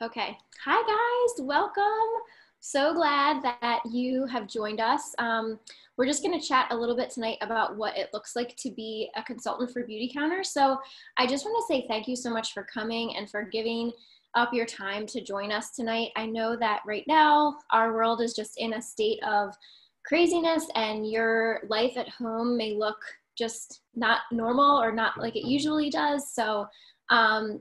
Okay. Hi, guys. Welcome. So glad that you have joined us. We're just going to chat a little bit tonight about what it looks like to be a consultant for BeautyCounter. So I just want to say thank you so much for coming and for giving up your time to join us tonight. I know that right now our world is just in a state of craziness, and your life at home may look just not normal or not like it usually does. So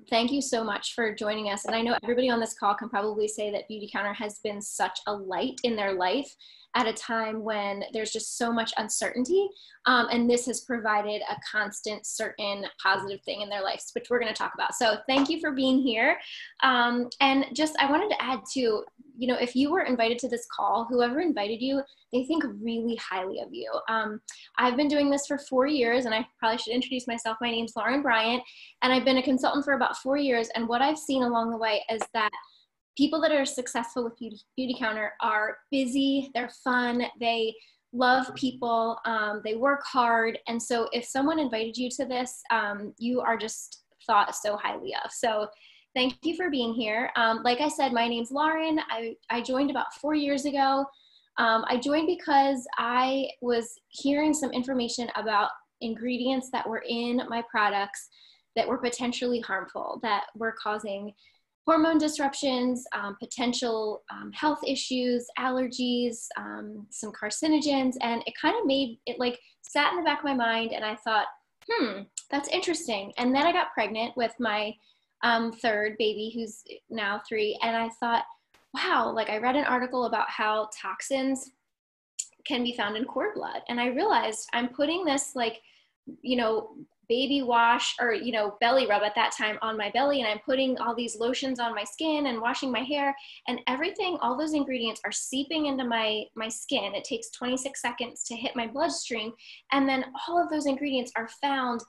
thank you so much for joining us. And I know everybody on this call can probably say that BeautyCounter has been such a light in their life at a time when there's just so much uncertainty. And this has provided a constant, certain positive thing in their lives, which we're going to talk about. So thank you for being here. And just, I wanted to add too, if you were invited to this call, whoever invited you, they think really highly of you. I've been doing this for 4 years, and I probably should introduce myself. My name's Lauren Bryant, and I've been a consultant for about 4 years. And what I've seen along the way is that people that are successful with BeautyCounter are busy, they're fun, they love people, they work hard. And so if someone invited you to this, you are just thought so highly of. So thank you for being here. Like I said, my name's Lauren. I joined about 4 years ago. I joined because I was hearing some information about ingredients that were in my products that were potentially harmful, that were causing hormone disruptions, potential health issues, allergies, some carcinogens. And it kind of made it like sat in the back of my mind, and I thought, that's interesting. And then I got pregnant with my third baby, who's now 3. And I thought, wow, like I read an article about how toxins can be found in cord blood. And I realized I'm putting this baby wash or, belly rub at that time on my belly. And I'm putting all these lotions on my skin and washing my hair, and everything, all those ingredients are seeping into my skin. It takes 26 seconds to hit my bloodstream. And then all of those ingredients are found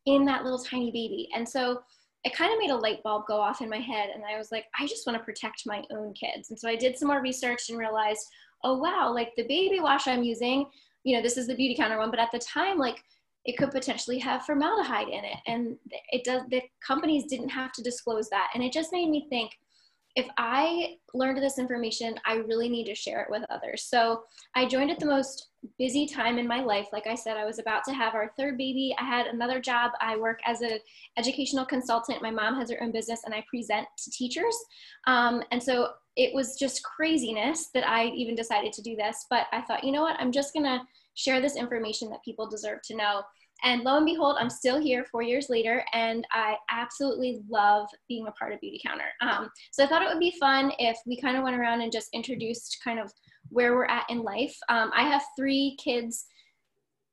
in that little tiny baby. And so it kind of made a light bulb go off in my head. And I was like, I just want to protect my own kids. And so I did some more research and realized, oh, wow, like the baby wash I'm using, this is the BeautyCounter one, but at the time, like it could potentially have formaldehyde in it. And the companies didn't have to disclose that. And it just made me think, if I learned this information, I really need to share it with others. So I joined at the most busy time in my life. Like I said, I was about to have our third baby. I had another job. I work as an educational consultant. My mom has her own business, and I present to teachers. And so it was just craziness that I even decided to do this. But I thought, you know what? I'm just going to share this information that people deserve to know. And lo and behold, I'm still here 4 years later, and I absolutely love being a part of BeautyCounter. So I thought it would be fun if we kind of went around and just introduced kind of where we're at in life. I have 3 kids,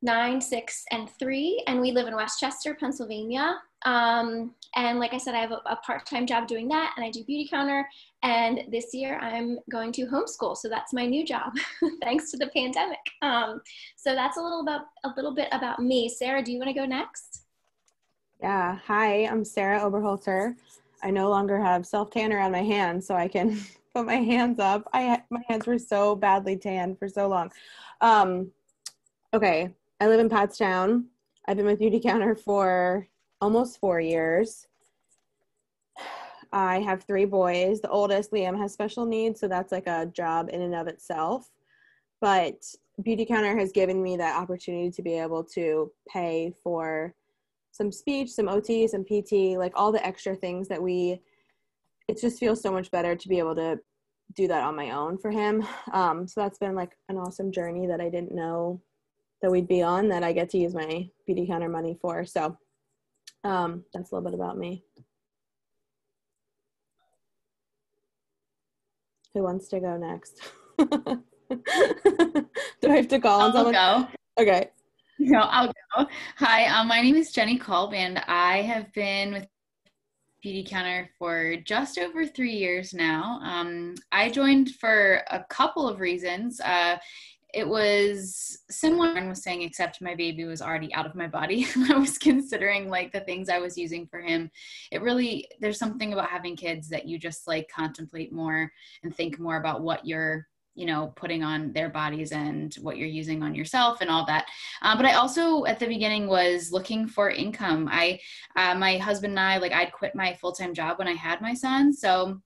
9, 6, and 3, and we live in Westchester, Pennsylvania. And like I said, I have a part-time job doing that, and I do BeautyCounter. And this year I'm going to homeschool. So that's my new job, thanks to the pandemic. So that's a little bit about me. Sarah, do you want to go next? Yeah. Hi, I'm Sarah Oberholzer. I no longer have self-tan around my hands, so I can put my hands up. My hands were so badly tanned for so long. Okay. I live in Pottstown. I've been with BeautyCounter for almost 4 years. I have 3 boys. The oldest, Liam, has special needs, so that's like a job in and of itself. But BeautyCounter has given me that opportunity to be able to pay for some speech, some OT, some PT, like all the extra things that it just feels so much better to be able to do that on my own for him. So that's been like an awesome journey that I didn't know that we'd be on, that I get to use my BeautyCounter money for. So that's a little bit about me. Who wants to go next? Do I have to call on someone? I'll go. Okay. No, I'll go. Hi, my name is Jenny Kolb, and I have been with BeautyCounter for just over 3 years now. I joined for a couple of reasons. It was similar to what I was saying, except my baby was already out of my body. I was considering like the things I was using for him. There's something about having kids that you just like contemplate more and think more about what you're putting on their bodies and what you're using on yourself and all that. But I also at the beginning was looking for income. My husband and I, I'd quit my full-time job when I had my son. So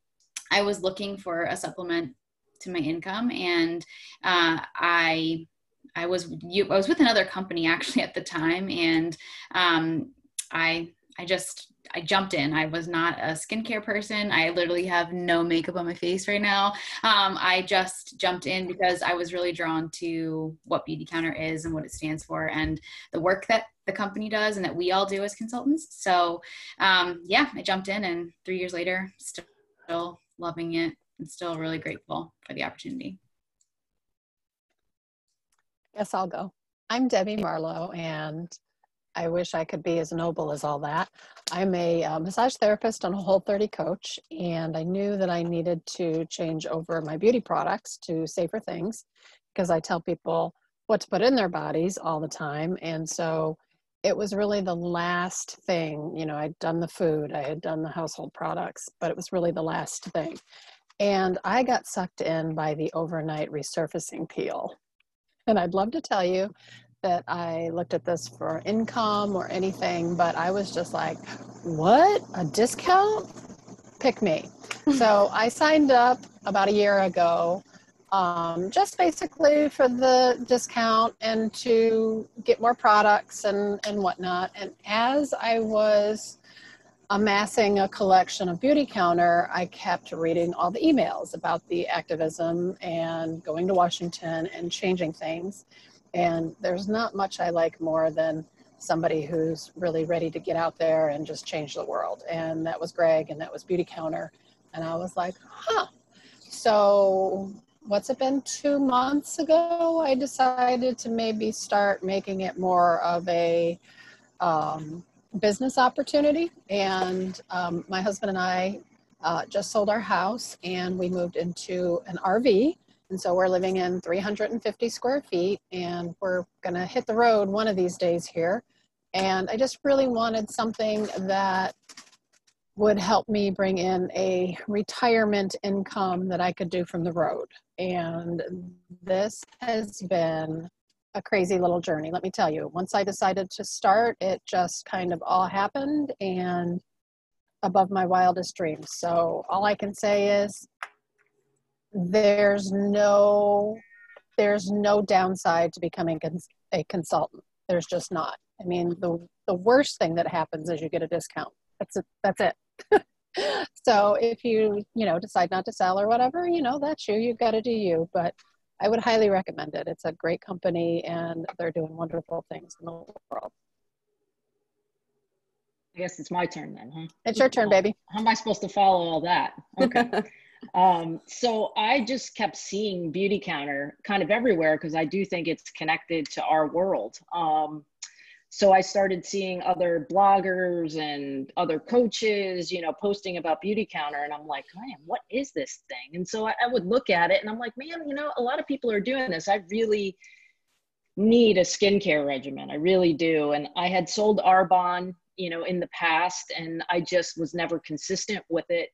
I was looking for a supplement to my income, and I was with another company actually at the time, and I jumped in. I was not a skincare person. I literally have no makeup on my face right now. I just jumped in because I was really drawn to what BeautyCounter is and what it stands for, and the work that the company does and that we all do as consultants. So yeah, I jumped in, and 3 years later, still loving it and still really grateful for the opportunity. Guess I'll go. I'm Debbie Marlowe, and I wish I could be as noble as all that. I'm a massage therapist and a Whole30 coach, and I knew that I needed to change over my beauty products to safer things because I tell people what to put in their bodies all the time. And so it was really the last thing, you know, I'd done the food, I had done the household products, but it was really the last thing. And I got sucked in by the overnight resurfacing peel. And I'd love to tell you that I looked at this for income or anything, but I was just like, what? A discount? Pick me. So I signed up about a year ago, just basically for the discount and to get more products and whatnot. And as I was amassing a collection of BeautyCounter, I kept reading all the emails about the activism and going to Washington and changing things. And there's not much I like more than somebody who's really ready to get out there and just change the world. And that was Greg, and that was BeautyCounter. And I was like, huh. So what's it been, 2 months ago, I decided to maybe start making it more of a business opportunity. And my husband and I just sold our house, and we moved into an RV. And so we're living in 350 square feet, and we're going to hit the road one of these days here. And I just really wanted something that would help me bring in a retirement income that I could do from the road. And this has been a crazy little journey, let me tell you. Once I decided to start, it just kind of all happened and above my wildest dreams. So all I can say is there's no downside to becoming a consultant. There's just not. I mean, the worst thing that happens is you get a discount. That's it. So if you decide not to sell or whatever, that's you. You've got to do you. But I would highly recommend it. It's a great company, and they're doing wonderful things in the world. I guess it's my turn then, huh? It's your turn, baby. How am I supposed to follow all that? Okay. So I just kept seeing BeautyCounter kind of everywhere because I do think it's connected to our world. So I started seeing other bloggers and other coaches, posting about BeautyCounter, and I'm like, man, what is this thing? And so I would look at it and I'm like, man, a lot of people are doing this. I really need a skincare regimen. I really do. And I had sold Arbonne, in the past, and I just was never consistent with it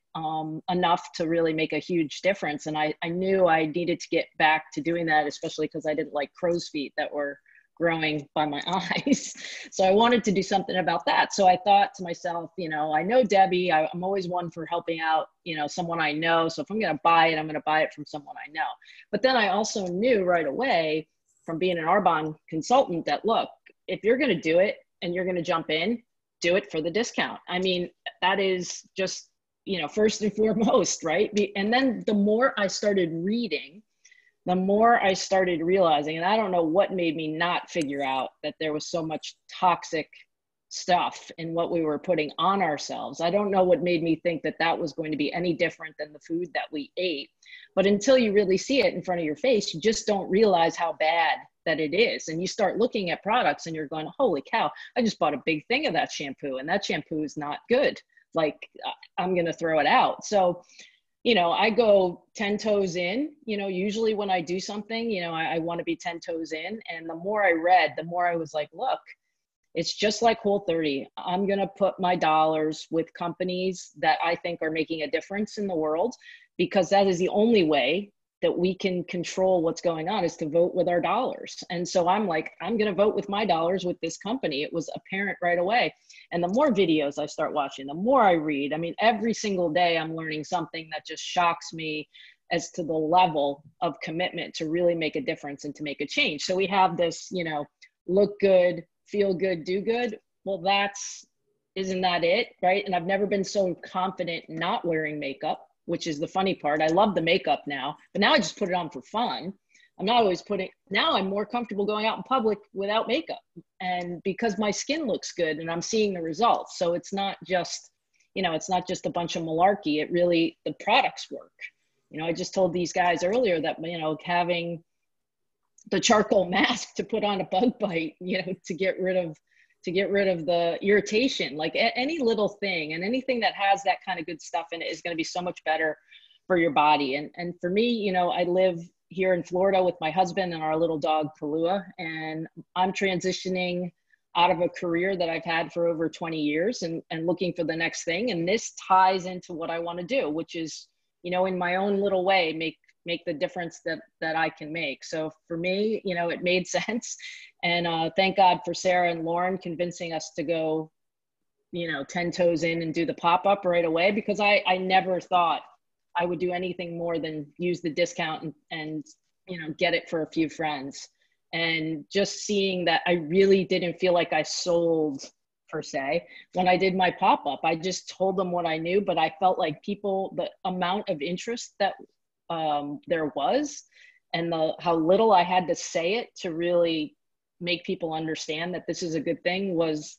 enough to really make a huge difference. And I knew I needed to get back to doing that, especially because I didn't like crow's feet that were growing by my eyes. So I wanted to do something about that. So I thought to myself, I know Debbie, I'm always one for helping out, someone I know. So if I'm going to buy it, I'm going to buy it from someone I know. But then I also knew right away from being an Arbonne consultant that, look, if you're going to do it and you're going to jump in, do it for the discount. I mean, that is just, first and foremost, right? And then the more I started reading, the more I started realizing, and I don't know what made me not figure out that there was so much toxic stuff in what we were putting on ourselves. I don't know what made me think that that was going to be any different than the food that we ate. But until you really see it in front of your face, you just don't realize how bad that it is. And you start looking at products and you're going, holy cow, I just bought a big thing of that shampoo, and that shampoo is not good. Like, I'm going to throw it out. So, I go 10 toes in, usually when I do something, I want to be 10 toes in. And the more I read, the more I was like, look, it's just like Whole30. I'm going to put my dollars with companies that I think are making a difference in the world, because that is the only way that we can control what's going on is to vote with our dollars. And so I'm like, I'm going to vote with my dollars with this company. It was apparent right away. And the more videos I start watching, the more I read, I mean, every single day I'm learning something that just shocks me as to the level of commitment to really make a difference and to make a change. So we have this, you know, look good, feel good, do good. Well, isn't that it, right? And I've never been so confident not wearing makeup, which is the funny part. I love the makeup now, but now I just put it on for fun. I'm not always now I'm more comfortable going out in public without makeup, and because my skin looks good and I'm seeing the results. So it's not just, you know, it's not just a bunch of malarkey. It really, the products work. You know, I just told these guys earlier that, you know, having the charcoal mask to put on a bug bite, you know, to get rid of the irritation, like any little thing, and anything that has that kind of good stuff in it is going to be so much better for your body. And for me, you know, I live here in Florida with my husband and our little dog Kalua, and I'm transitioning out of a career that I've had for over 20 years and looking for the next thing. And this ties into what I want to do, which is, you know, in my own little way, make the difference that I can make. So for me, you know, it made sense. And thank God for Sarah and Lauren convincing us to go, you know, 10 toes in and do the pop-up right away, because I never thought I would do anything more than use the discount and, you know, get it for a few friends. And just seeing that I really didn't feel like I sold per se. When I did my pop-up, I just told them what I knew, but I felt like the amount of interest that there was, and how little I had to say it to really make people understand that this is a good thing, was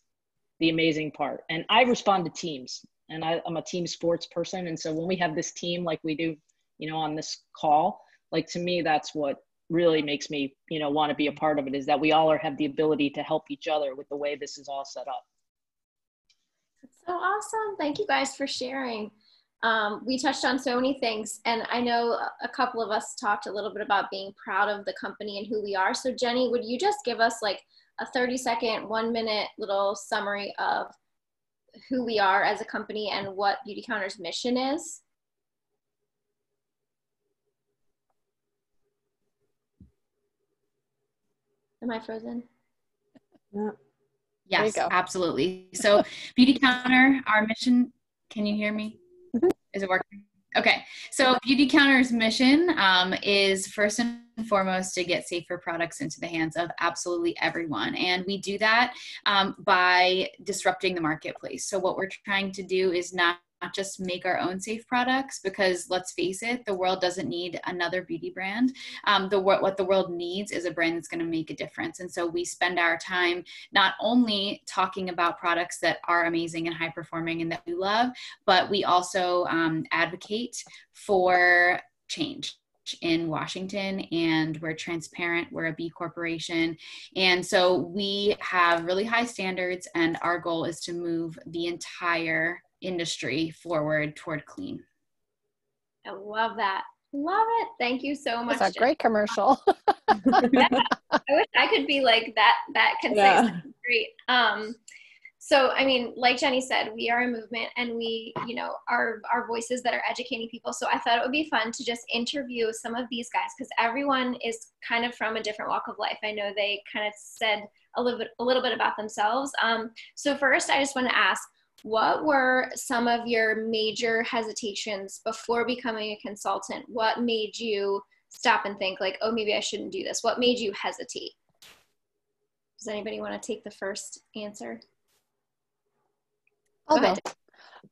the amazing part. And I respond to teams, and I'm a team sports person. And so when we have this team like we do, you know, on this call, like, to me, that's what really makes me, you know, want to be a part of it, is that we all have the ability to help each other with the way this is all set up. That's so awesome. Thank you guys for sharing. We touched on so many things, and I know a couple of us talked a little bit about being proud of the company and who we are. So Jenny, would you just give us like a 30-second, 1-minute little summary of who we are as a company and what BeautyCounter's mission is? Am I frozen? Yeah. Yes, absolutely. So BeautyCounter, our mission, can you hear me? Is it working? Okay. So BeautyCounter's mission is first and foremost to get safer products into the hands of absolutely everyone. And we do that by disrupting the marketplace. So what we're trying to do is not just make our own safe products, because let's face it, the world doesn't need another beauty brand. What the world needs is a brand that's going to make a difference. And so we spend our time not only talking about products that are amazing and high performing and that we love, but we also advocate for change in Washington, and we're transparent. We're a B Corporation. And so we have really high standards, and our goal is to move the entire industry forward toward clean. I love that. Love it. Thank you so much. That's a great commercial. Yeah, I wish I could be like that concise. Yeah. Great. So, I mean, like Jenny said, we are a movement, and we, you know, are voices that are educating people. So I thought it would be fun to just interview some of these guys, because everyone is kind of from a different walk of life. I know they kind of said a little bit about themselves. So first, I just want to ask, what were some of your major hesitations before becoming a consultant? What made you stop and think like, oh, maybe I shouldn't do this? What made you hesitate? Does anybody want to take the first answer? I'll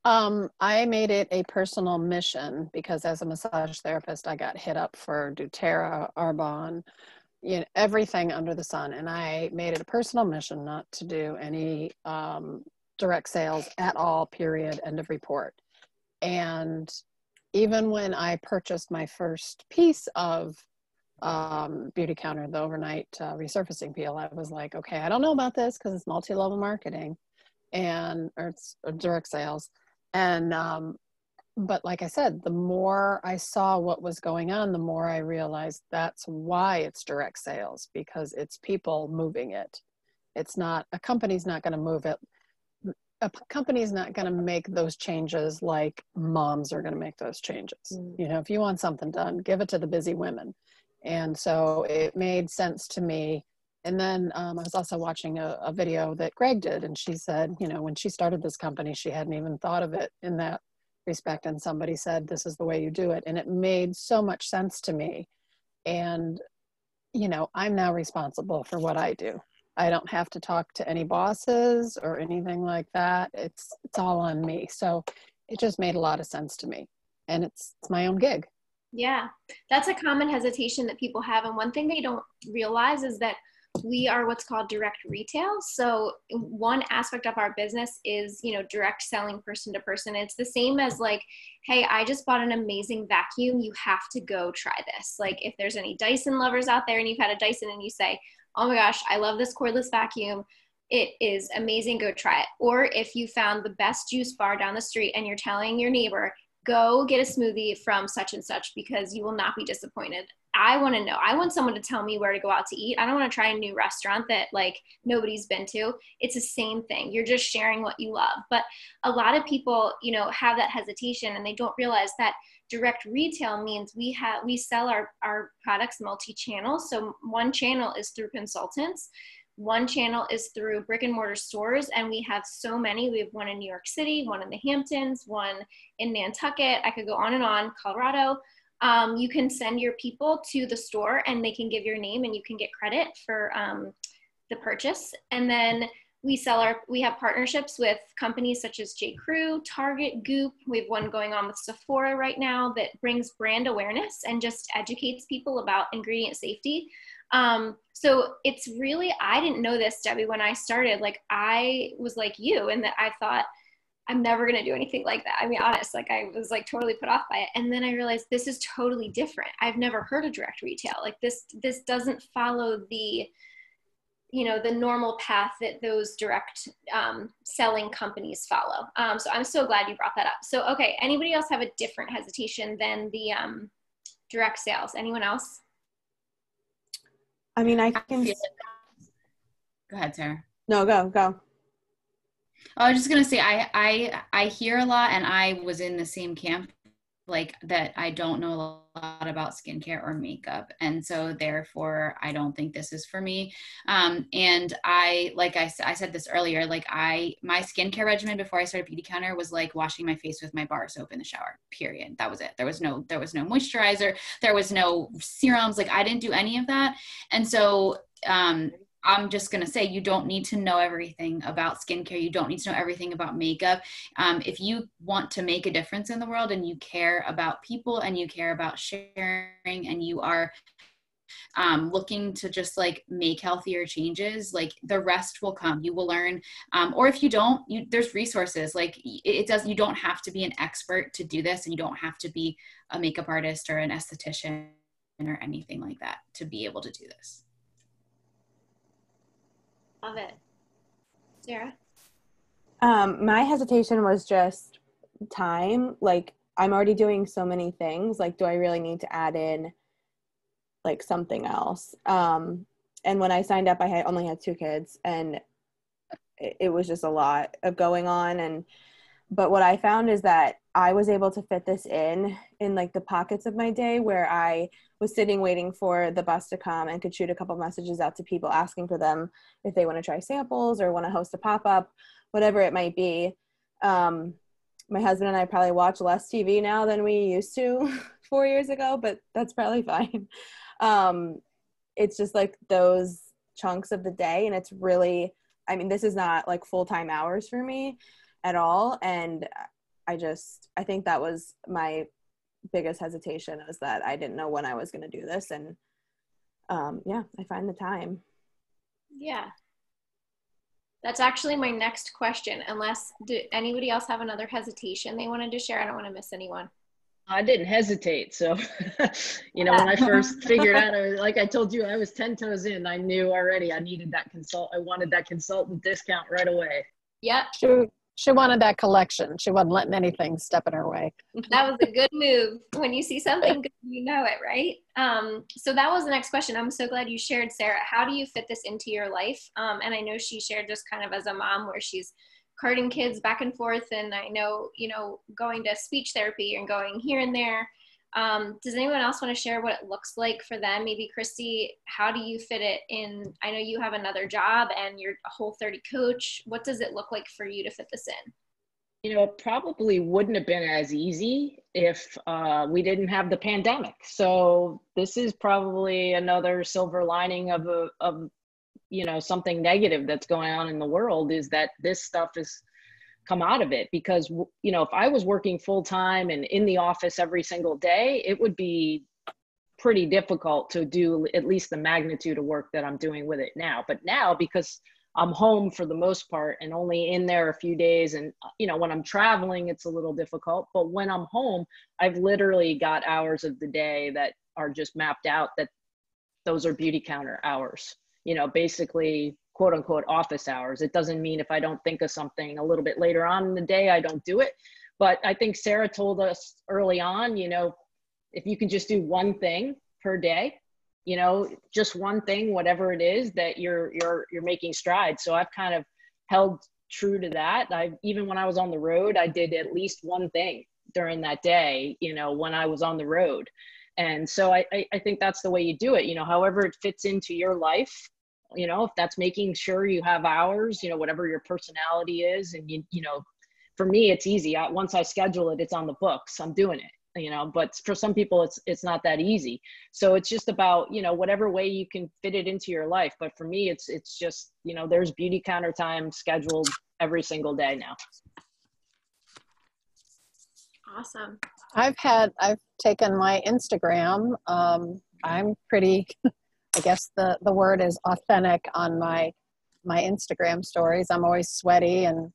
go. I made it a personal mission, because as a massage therapist, I got hit up for doTERRA, Arbonne, you know, everything under the sun. And I made it a personal mission not to do any direct sales at all, period, end of report. And even when I purchased my first piece of BeautyCounter, the overnight resurfacing peel, I was like, okay, I don't know about this because it's multi-level marketing or it's direct sales. And but like I said, the more I saw what was going on, the more I realized that's why it's direct sales, because it's people moving it. It's not, a company's not going to move it. a company is not going to make those changes like moms are going to make those changes. You know, if you want something done, give it to the busy women. And so it made sense to me. And then I was also watching a video that Greg did, and she said, you know, when she started this company, she hadn't even thought of it in that respect. And somebody said, this is the way you do it. And it made so much sense to me. And, you know, I'm now responsible for what I do. I don't have to talk to any bosses or anything like that. It's all on me. So it just made a lot of sense to me. And it's my own gig. Yeah, that's a common hesitation that people have. And one thing they don't realize is that we are what's called direct retail. So one aspect of our business is, you know, direct selling person to person. It's the same as like, hey, I just bought an amazing vacuum. You have to go try this. Like if there's any Dyson lovers out there and you've had a Dyson and you say, oh my gosh, I love this cordless vacuum. It is amazing. Go try it. Or if you found the best juice bar down the street and you're telling your neighbor, go get a smoothie from such and such because you will not be disappointed. I want to know. I want someone to tell me where to go out to eat. I don't want to try a new restaurant that like nobody's been to. It's the same thing. You're just sharing what you love. But a lot of people, you know, have that hesitation and they don't realize that direct retail means we sell our products multi-channel. So one channel is through consultants. One channel is through brick and mortar stores, and we have so many. We have one in New York City, one in the Hamptons, one in Nantucket. I could go on, Colorado. You can send your people to the store and they can give your name and you can get credit for the purchase. And then we have partnerships with companies such as J. Crew, Target, Goop. We have one going on with Sephora right now that brings brand awareness and just educates people about ingredient safety. So it's really, I didn't know this, Debbie, when I started. Like I was like you in that I thought, I'm never going to do anything like that. I mean, honest, like I was like totally put off by it. And then I realized this is totally different. I've never heard of direct retail. Like this doesn't follow the, you know, the normal path that those direct selling companies follow. So I'm so glad you brought that up. So, okay. Anybody else have a different hesitation than the direct sales? Anyone else? I mean, I can. Go ahead, Sarah. No, go. I was just gonna say I hear a lot, and I was in the same camp, like that. I don't know a lot about skincare or makeup, and so therefore I don't think this is for me. And I said this earlier, like my skincare regimen before I started BeautyCounter was like washing my face with my bar soap in the shower. Period. That was it. There was no moisturizer. There was no serums. Like I didn't do any of that, and so I'm just going to say you don't need to know everything about skincare. You don't need to know everything about makeup. If you want to make a difference in the world and you care about people and you care about sharing and you are looking to just like make healthier changes, like the rest will come. You will learn. Or if you don't, there's resources. Like you don't have to be an expert to do this, and you don't have to be a makeup artist or an esthetician or anything like that to be able to do this. Love it. Sarah? My hesitation was just time. Like I'm already doing so many things. Like, do I really need to add in like something else? And when I signed up, I only had 2 kids, and it was just a lot of going on. But what I found is that I was able to fit this in like the pockets of my day where I was sitting waiting for the bus to come and could shoot a couple messages out to people asking for them if they want to try samples or want to host a pop-up, whatever it might be. My husband and I probably watch less TV now than we used to 4 years ago, but that's probably fine. It's just like those chunks of the day, and it's really, I mean, this is not like full-time hours for me at all. And I think that was my biggest hesitation, was that I didn't know when I was going to do this. And yeah, I find the time. Yeah. That's actually my next question, unless anybody else have another hesitation they wanted to share? I don't want to miss anyone. I didn't hesitate. So, you know, when I first figured out, like I told you, I was 10 toes in. I knew already I needed that I wanted that consultant discount right away. Yep. She wanted that collection. She wasn't letting anything step in her way. That was a good move. When you see something good, you know it, right? So that was the next question. I'm so glad you shared, Sarah. How do you fit this into your life? And I know she shared just kind of as a mom where she's carting kids back and forth, and I know, you know, going to speech therapy and going here and there. Does anyone else want to share what it looks like for them? Maybe Christy, how do you fit it in? I know you have another job and you're a Whole30 coach. What does it look like for you to fit this in? You know, it probably wouldn't have been as easy if we didn't have the pandemic. So this is probably another silver lining of you know, something negative that's going on in the world, is that this stuff has come out of it. Because, you know, if I was working full time and in the office every single day, it would be pretty difficult to do at least the magnitude of work that I'm doing with it now. But now, because I'm home for the most part and only in there a few days, and, you know, when I'm traveling, it's a little difficult. But when I'm home, I've literally got hours of the day that are just mapped out, that those are BeautyCounter hours, you know, basically quote unquote office hours. It doesn't mean if I don't think of something a little bit later on in the day, I don't do it. But I think Sarah told us early on, you know, if you can just do one thing per day, you know, just one thing, whatever it is, that you're making strides. So I've kind of held true to that. Even when I was on the road, I did at least one thing during that day, you know, when I was on the road. And so I think that's the way you do it, you know, however it fits into your life. You know, if that's making sure you have hours, you know, whatever your personality is. And, you know, for me, it's easy. Once I schedule it, it's on the books. I'm doing it, you know, but for some people, it's not that easy. So it's just about, you know, whatever way you can fit it into your life. But for me, it's just, you know, there's BeautyCounter time scheduled every single day now. Awesome. I've taken my Instagram. I'm pretty, I guess the word is authentic on my Instagram stories. I'm always sweaty and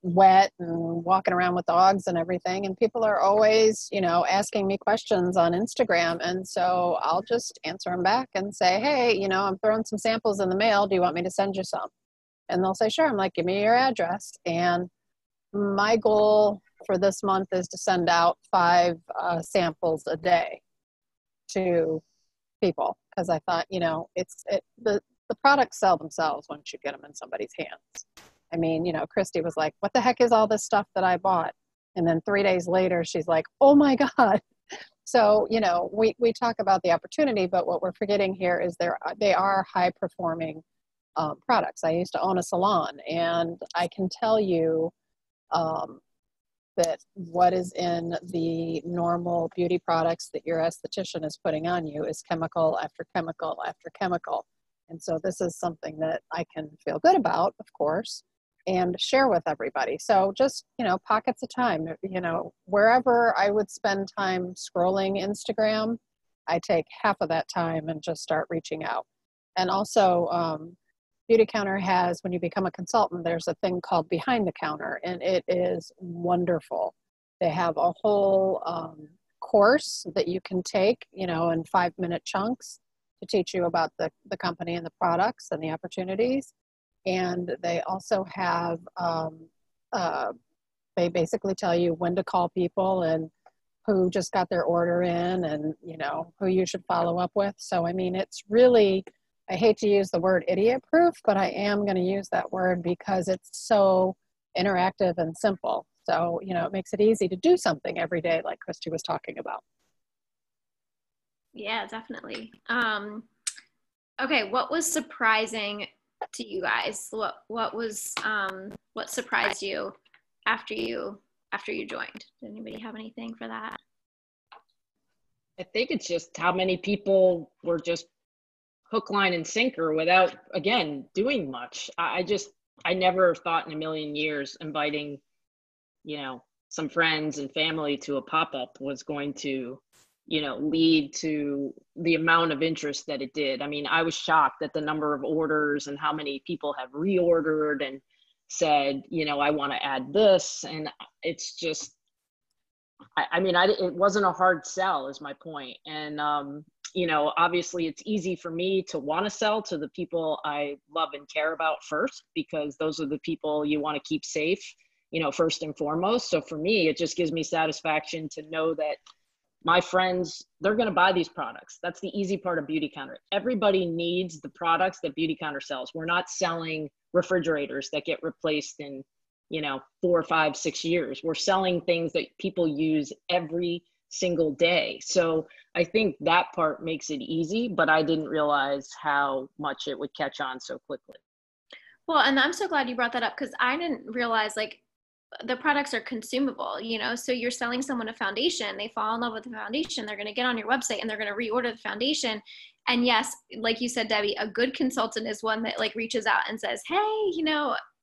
wet and walking around with dogs and everything. And people are always, you know, asking me questions on Instagram. And so I'll just answer them back and say, hey, you know, I'm throwing some samples in the mail. Do you want me to send you some? And they'll say, sure. I'm like, give me your address. And my goal for this month is to send out 5 samples a day to people, because I thought, you know, the products sell themselves once you get them in somebody's hands. I mean, you know, Christy was like, what the heck is all this stuff that I bought? And then 3 days later, she's like, oh my God. So, you know, we talk about the opportunity, but what we're forgetting here is they are high performing products. I used to own a salon, and I can tell you that what is in the normal beauty products that your esthetician is putting on you is chemical after chemical after chemical. And so this is something that I can feel good about, of course, and share with everybody. So just, you know, pockets of time, you know, wherever I would spend time scrolling Instagram, I take half of that time and just start reaching out. And also, BeautyCounter has, when you become a consultant, there's a thing called Behind the Counter, and it is wonderful. They have a whole course that you can take, you know, in 5-minute chunks to teach you about the company and the products and the opportunities. And they also have, they basically tell you when to call people and who just got their order in, and, you know, who you should follow up with. So, I mean, it's really, I hate to use the word idiot proof, but I am going to use that word because it's so interactive and simple. So, you know, it makes it easy to do something every day, like Christy was talking about. Yeah, definitely. Okay, what was surprising to you guys? What was what surprised you after you joined? Did anybody have anything for that? I think it's just how many people were just hook, line, and sinker without, again, doing much. I never thought in a million years inviting, you know, some friends and family to a pop-up was going to, you know, lead to the amount of interest that it did. I mean, I was shocked at the number of orders and how many people have reordered and said, you know, I want to add this. And it's just, it wasn't a hard sell is my point. And, you know, obviously it's easy for me to want to sell to the people I love and care about first, because those are the people you want to keep safe, you know, first and foremost. So for me, it just gives me satisfaction to know that my friends, they're going to buy these products. That's the easy part of BeautyCounter. Everybody needs the products that BeautyCounter sells. We're not selling refrigerators that get replaced in, 4, 5, 6 years. We're selling things that people use every single day. So I think that part makes it easy, but I didn't realize how much it would catch on so quickly. Well, and I'm so glad you brought that up, because I didn't realize, like, the products are consumable, so you're selling someone a foundation, they fall in love with the foundation, they're going to get on your website and they're going to reorder the foundation. And yes, like you said, Debbie, a good consultant is one that like reaches out and says, hey,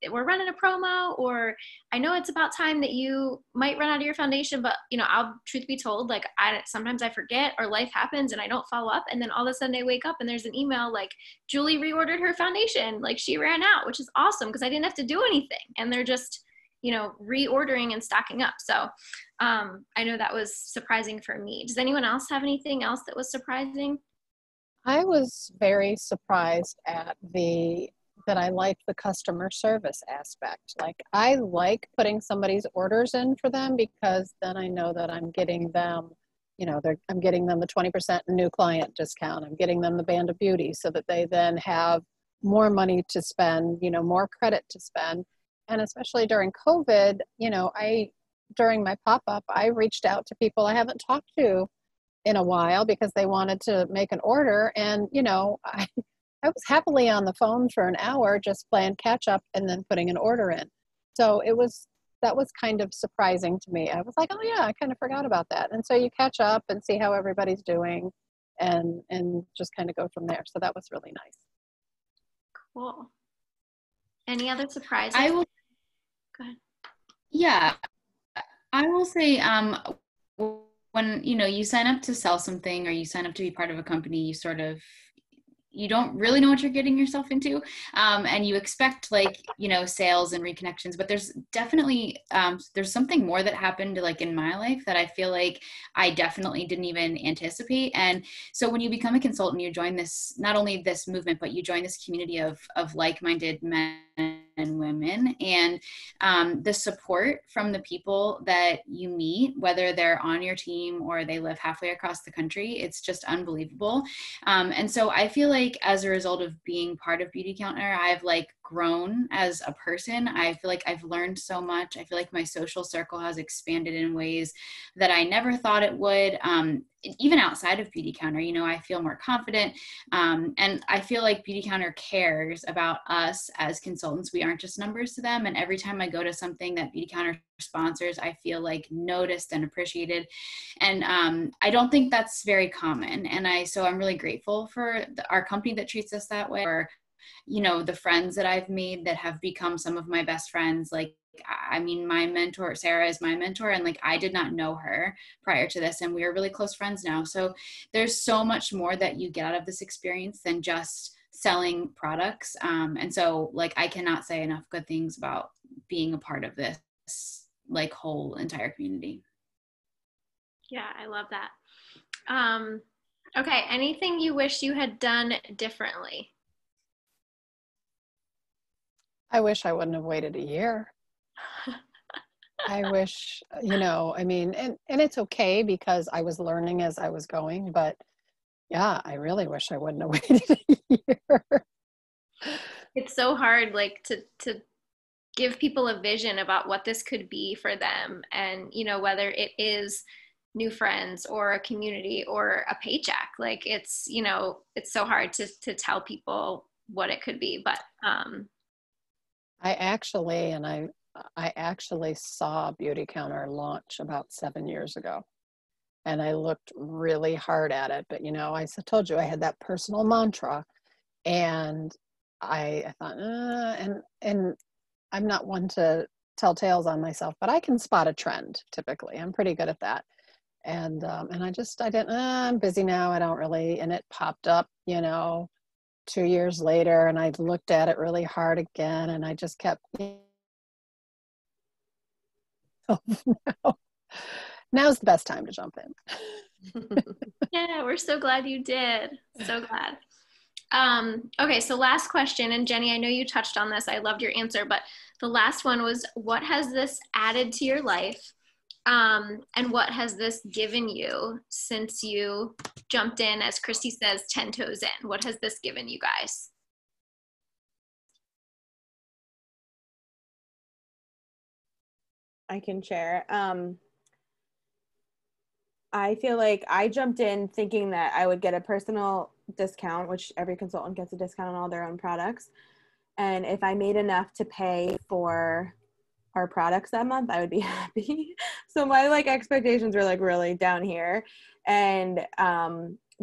we're running a promo, or I know it's about time that you might run out of your foundation, but I'll, truth be told, like sometimes I forget, or life happens and I don't follow up, and then all of a sudden I wake up and there's an email like, Julie reordered her foundation, like she ran out, which is awesome because I didn't have to do anything, and they're just reordering and stocking up. So I know that was surprising for me. Does anyone else have anything else that was surprising? I was very surprised that I like the customer service aspect. Like, I like putting somebody's orders in for them, because then I know that I'm getting them, I'm getting them the 20% new client discount. I'm getting them the Band of Beauty, so that they then have more money to spend, more credit to spend. And especially during COVID, during my pop-up, I reached out to people I haven't talked to in a while because they wanted to make an order. And, I was happily on the phone for an hour just playing catch up and then putting an order in. So that was kind of surprising to me. I was like, oh yeah, I kind of forgot about that. And so you catch up and see how everybody's doing and just kind of go from there. So that was really nice. Cool. Any other surprises? I will. Go ahead. Yeah, I will say, when you sign up to sell something, or you sign up to be part of a company, you don't really know what you're getting yourself into, and you expect sales and reconnections, but there's definitely there's something more that happened like in my life that I feel like I definitely didn't even anticipate. And so when you become a consultant, you join not only this movement, but you join this community of like-minded men and women, and the support from the people that you meet, whether they're on your team or they live halfway across the country, it's just unbelievable. And so I feel like as a result of being part of BeautyCounter, I've grown as a person. I feel like I've learned so much. I feel like my social circle has expanded in ways that I never thought it would. Even outside of BeautyCounter, I feel more confident. And I feel like BeautyCounter cares about us as consultants. We aren't just numbers to them. And every time I go to something that BeautyCounter sponsors, I feel noticed and appreciated. And I don't think that's very common. And so I'm really grateful for our company that treats us that way, or the friends that I've made that have become some of my best friends. My mentor, Sarah, is my mentor, and I did not know her prior to this, and we are really close friends now. So there's so much more that you get out of this experience than just selling products. And so I cannot say enough good things about being a part of this whole entire community. Yeah, I love that. Okay, anything you wish you had done differently? I wish I wouldn't have waited a year. I wish, and it's okay because I was learning as I was going, but yeah, I really wish I wouldn't have waited a year. It's so hard, to give people a vision about what this could be for them, and whether it is new friends or a community or a paycheck. It's it's so hard to tell people what it could be. But I actually saw BeautyCounter launch about 7 years ago, and I looked really hard at it. But I told you I had that personal mantra, and I thought, and I'm not one to tell tales on myself, but I can spot a trend. Typically, I'm pretty good at that. And I didn't. I'm busy now. I don't really. And it popped up, 2 years later, and I looked at it really hard again, and I just kept. Now's the best time to jump in. Yeah, we're so glad you did. So glad. Okay, so last question, and Jenny, I know you touched on this. I loved your answer, but the last one was, what has this added to your life? And what has this given you since you jumped in, as Christy says, 10 toes in? What has this given you guys? I can share. I feel like I jumped in thinking that I would get a personal discount, which every consultant gets a discount on all their own products. And if I made enough to pay for our products that month, I would be happy. So my like expectations were like really down here. And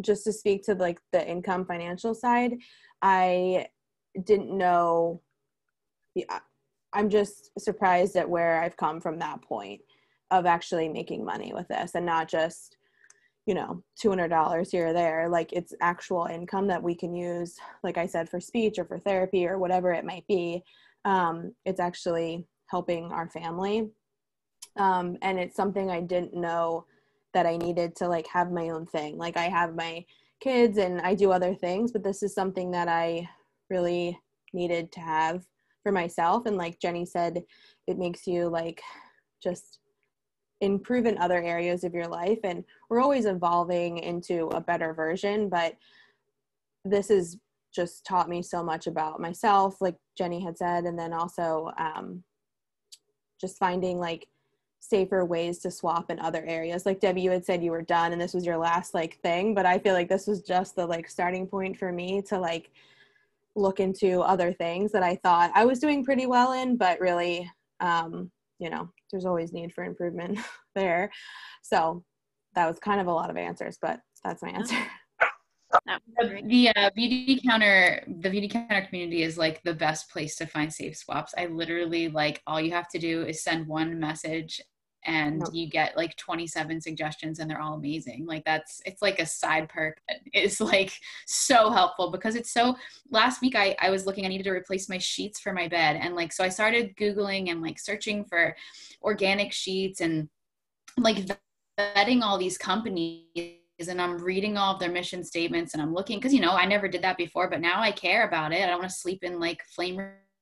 just to speak to like the income financial side, I didn't know. I'm just surprised at where I've come from that point of actually making money with this, and not just, you know, $200 here or there. Like, it's actual income that we can use, like I said, for speech or for therapy or whatever it might be. It's actually helping our family. And it's something I didn't know that I needed to like have my own thing. Like, I have my kids and I do other things, but this is something that I really needed to have for myself. And like Jenny said, it makes you like just improve in other areas of your life, and we're always evolving into a better version, but this has just taught me so much about myself, like Jenny had said, and then also just finding like safer ways to swap in other areas. Like Debbie, you had said you were done and this was your last like thing, but I feel like this was just the like starting point for me to like look into other things that I thought I was doing pretty well in, but really you know, there's always need for improvement there. So that was kind of a lot of answers, but that's my answer. The beauty counter community is like the best place to find safe swaps. I literally, like, all you have to do is send one message and you get like 27 suggestions and they're all amazing. Like, it's like a side perk that is like so helpful, because it's so, last week I was looking, I needed to replace my sheets for my bed. And like, so I started Googling and like searching for organic sheets and like vetting all these companies, and I'm reading all of their mission statements and I'm looking, because, you know, I never did that before, but now I care about it. I don't want to sleep in like flame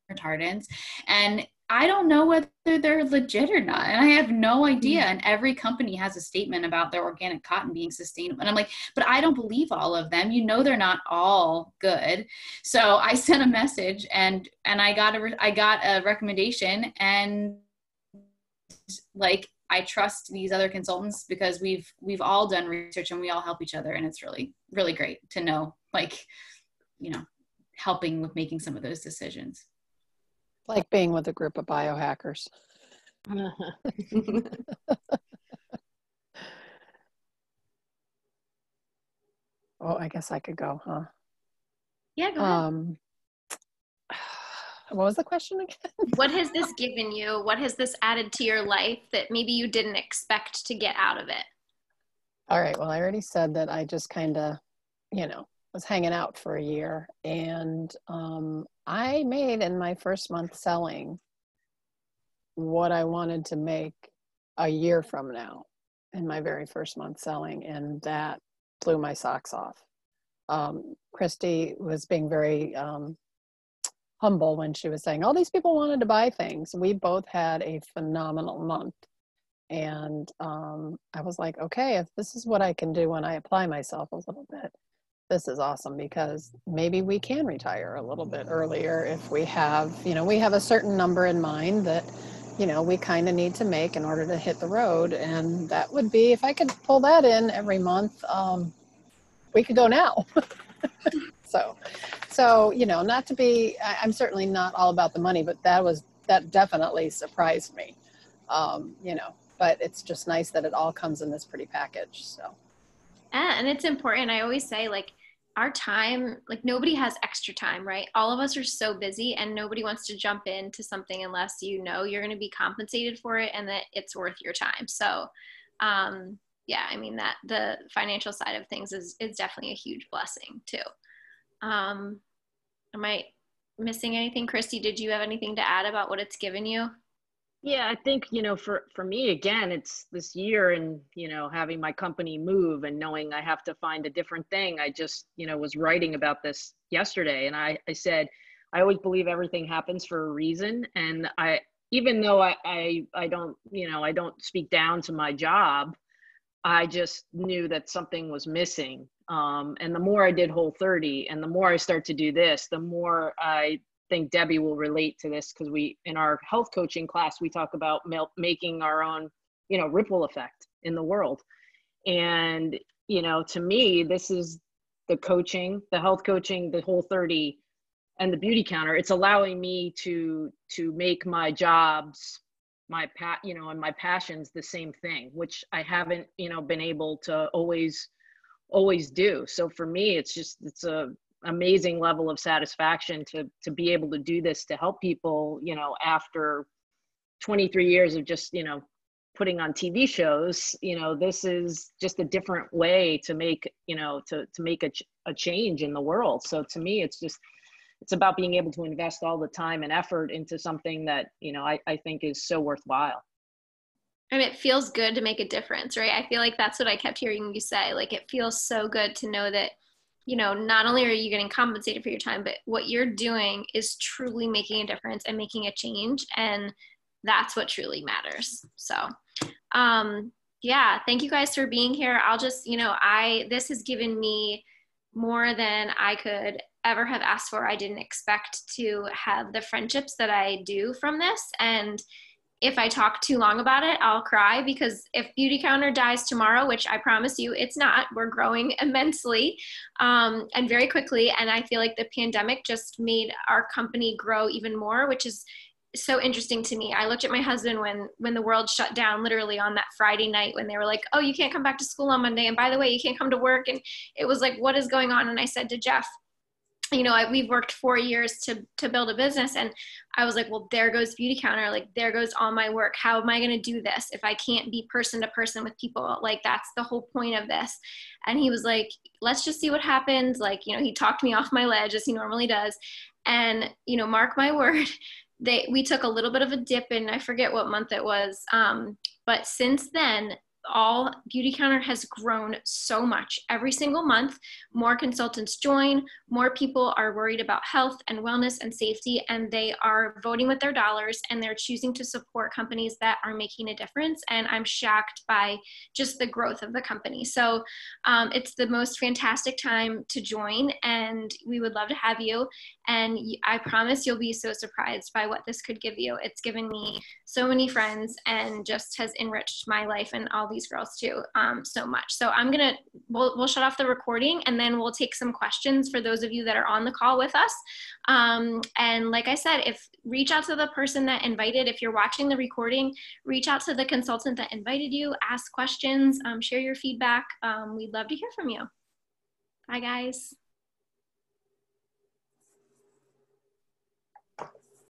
retardants, and I don't know whether they're legit or not. And I have no idea. And every company has a statement about their organic cotton being sustainable. And I'm like, but I don't believe all of them. You know, they're not all good. So I sent a message and I got a recommendation, and like, I trust these other consultants because we've all done research and we all help each other. And it's really, really great to know, like, you know, helping with making some of those decisions. Like being with a group of biohackers. Oh, I guess I could go, huh? Yeah, go ahead. What was the question again? What has this given you? What has this added to your life that maybe you didn't expect to get out of it? All right. Well, I already said that I just kind of, you know, was hanging out for a year, and I made in my first month selling what I wanted to make a year from now in my very first month selling, and that blew my socks off. Christy was being very humble when she was saying all these people wanted to buy things. We both had a phenomenal month, and I was like, okay, if this is what I can do when I apply myself a little bit, this is awesome, because maybe we can retire a little bit earlier if we have, you know, we have a certain number in mind that, you know, we kind of need to make in order to hit the road. And that would be, if I could pull that in every month, we could go now. So, you know, not to be, I'm certainly not all about the money, but that definitely surprised me, you know, but it's just nice that it all comes in this pretty package. So. Yeah, and it's important. I always say, like, our time, like, nobody has extra time, right? All of us are so busy, and nobody wants to jump into something unless you know you're going to be compensated for it and that it's worth your time. So, yeah, I mean, that the financial side of things is definitely a huge blessing too. Am I missing anything? Christy, did you have anything to add about what it's given you? Yeah, I think, you know, for me, again, it's this year, and, you know, having my company move and knowing I have to find a different thing. I just, you know, was writing about this yesterday, and I said, I always believe everything happens for a reason. And even though I don't, you know, I don't speak down to my job, I just knew that something was missing. And the more I did Whole 30 and the more I start to do this, the more I think Debbie will relate to this, because we, in our health coaching class, we talk about making our own, you know, ripple effect in the world. And, you know, to me, this is the coaching, the health coaching, the Whole30 and the BeautyCounter. It's allowing me to make my jobs, you know, and my passions the same thing, which I haven't, you know, been able to always do. So for me, it's a amazing level of satisfaction to be able to do this, to help people, you know, after 23 years of just, you know, putting on TV shows. You know, this is just a different way to make, you know, to make a change in the world. So to me, it's about being able to invest all the time and effort into something that, you know, I think is so worthwhile. And it feels good to make a difference, right? I feel like that's what I kept hearing you say. Like, it feels so good to know that, you know, not only are you getting compensated for your time, but what you're doing is truly making a difference and making a change. And that's what truly matters. So, yeah, thank you guys for being here. I'll just, you know, this has given me more than I could ever have asked for. I didn't expect to have the friendships that I do from this. And if I talk too long about it, I'll cry, because if BeautyCounter dies tomorrow, which I promise you it's not, we're growing immensely and very quickly. And I feel like the pandemic just made our company grow even more, which is so interesting to me. I looked at my husband when the world shut down, literally on that Friday night, when they were like, oh, you can't come back to school on Monday. And by the way, you can't come to work. And it was like, what is going on? And I said to Jeff, you know, we've worked 4 years to build a business. And I was like, well, there goes BeautyCounter. Like, there goes all my work. How am I going to do this if I can't be person to person with people? Like, that's the whole point of this. And he was like, let's just see what happens. Like, you know, he talked me off my ledge, as he normally does. And, you know, mark my word, we took a little bit of a dip in, I forget what month it was. But since then, BeautyCounter has grown so much. Every single month, more consultants join, more people are worried about health and wellness and safety, and they are voting with their dollars, and they're choosing to support companies that are making a difference. And I'm shocked by just the growth of the company. So it's the most fantastic time to join, and we would love to have you. And I promise you'll be so surprised by what this could give you. It's given me so many friends and just has enriched my life and all these girls too, so much. So we'll shut off the recording, and then we'll take some questions for those of you that are on the call with us. And like I said, reach out to the person that invited. If you're watching the recording, reach out to the consultant that invited you, ask questions, share your feedback. We'd love to hear from you. Bye, guys.